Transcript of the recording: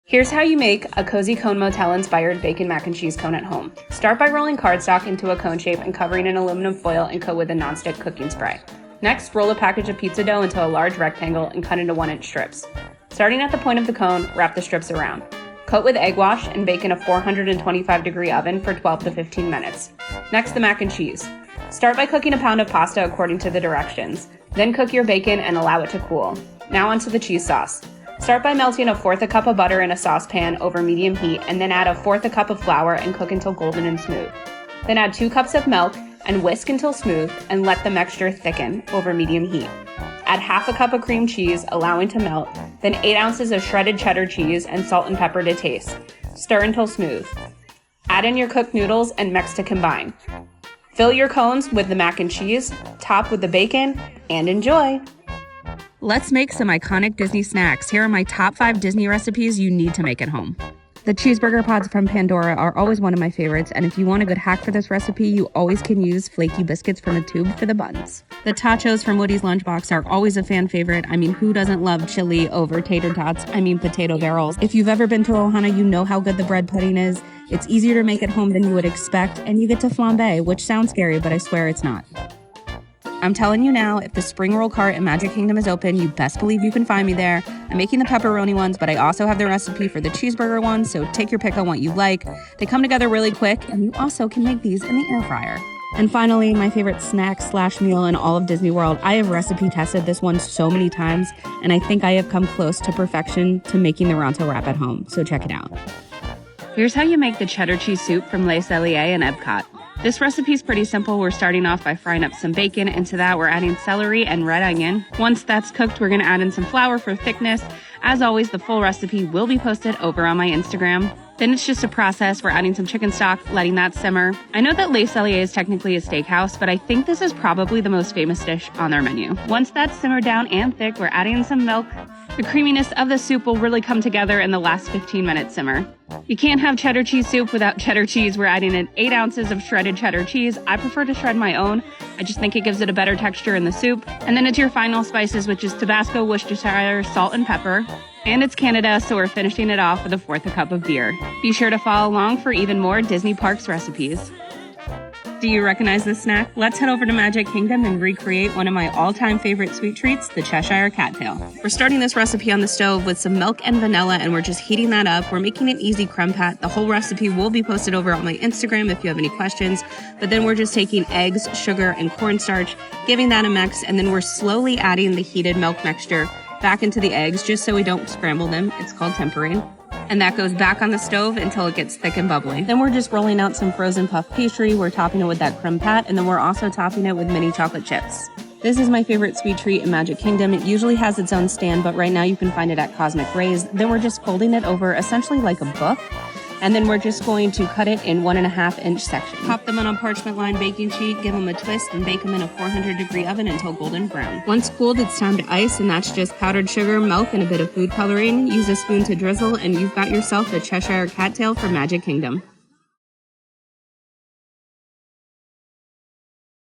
Here's how you make a cozy cone motel-inspired bacon mac and cheese cone at home. Start by rolling cardstock into a cone shape and covering in aluminum foil and coat with a nonstick cooking spray. Next, roll a package of pizza dough into a large rectangle and cut into 1-inch strips. Starting at the point of the cone, wrap the strips around. Coat with egg wash and bake in a 425-degree oven for 12 to 15 minutes. Next, the mac and cheese. Start by cooking a pound of pasta according to the directions. Then cook your bacon and allow it to cool. Now onto the cheese sauce. Start by melting 1/4 cup of butter in a saucepan over medium heat and then add 1/4 cup of flour and cook until golden and smooth. Then add 2 cups of milk and whisk until smooth and let the mixture thicken over medium heat. Add 1/2 cup of cream cheese, allowing to melt, then 8 ounces of shredded cheddar cheese and salt and pepper to taste. Stir until smooth. Add in your cooked noodles and mix to combine. Fill your cones with the mac and cheese, top with the bacon, and enjoy! Let's make some iconic Disney snacks. Here are my top 5 Disney recipes you need to make at home. The cheeseburger pods from Pandora are always one of my favorites, and if you want a good hack for this recipe, you always can use flaky biscuits from a tube for the buns. The TOTCHOS from Woody's Lunchbox are always a fan favorite. I mean, who doesn't love chili over tater tots? Potato barrels. If you've ever been to Ohana, you know how good the bread pudding is. It's easier to make at home than you would expect, and you get to flambe, which sounds scary, but I swear it's not. I'm telling you now, if the spring roll cart in Magic Kingdom is open, you best believe you can find me there. I'm making the pepperoni ones, but I also have the recipe for the cheeseburger ones, so take your pick on what you like. They come together really quick, and you also can make these in the air fryer. And finally, my favorite snack/meal in all of Disney World. I have recipe tested this one so many times, and I think I have come close to perfection to making the Ronto wrap at home, so check it out. Here's how you make the cheddar cheese soup from Les Celliers and Epcot. This recipe is pretty simple. We're starting off by frying up some bacon. Into that, we're adding celery and red onion. Once that's cooked, we're going to add in some flour for thickness. As always, the full recipe will be posted over on my Instagram. Then it's just a process. We're adding some chicken stock, letting that simmer. I know that Les Celliers is technically a steakhouse, but I think this is probably the most famous dish on their menu. Once that's simmered down and thick, we're adding some milk. The creaminess of the soup will really come together in the last 15-minute simmer. You can't have cheddar cheese soup without cheddar cheese. We're adding in 8 ounces of shredded cheddar cheese. I prefer to shred my own. I just think it gives it a better texture in the soup. And then it's your final spices, which is Tabasco, Worcestershire, salt, and pepper. And it's Canada, so we're finishing it off with 1/4 cup of beer. Be sure to follow along for even more Disney Parks recipes. Do you recognize this snack? Let's head over to Magic Kingdom and recreate one of my all-time favorite sweet treats, the Cheshire Cat Tail. We're starting this recipe on the stove with some milk and vanilla, and we're just heating that up. We're making an easy creme pat. The whole recipe will be posted over on my Instagram if you have any questions. But then we're just taking eggs, sugar, and cornstarch, giving that a mix, and then we're slowly adding the heated milk mixture back into the eggs just so we don't scramble them. It's called tempering. And that goes back on the stove until it gets thick and bubbly. Then we're just rolling out some frozen puff pastry. We're topping it with that creme pat, and then we're also topping it with mini chocolate chips. This is my favorite sweet treat in Magic Kingdom. It usually has its own stand, but right now you can find it at Cosmic Rays. Then we're just folding it over essentially like a book, and then we're just going to cut it in 1.5-inch sections. Pop them on a parchment-lined baking sheet, give them a twist, and bake them in a 400-degree oven until golden brown. Once cooled, it's time to ice, and that's just powdered sugar, milk, and a bit of food coloring. Use a spoon to drizzle, and you've got yourself a Cheshire Cat Tail from Magic Kingdom.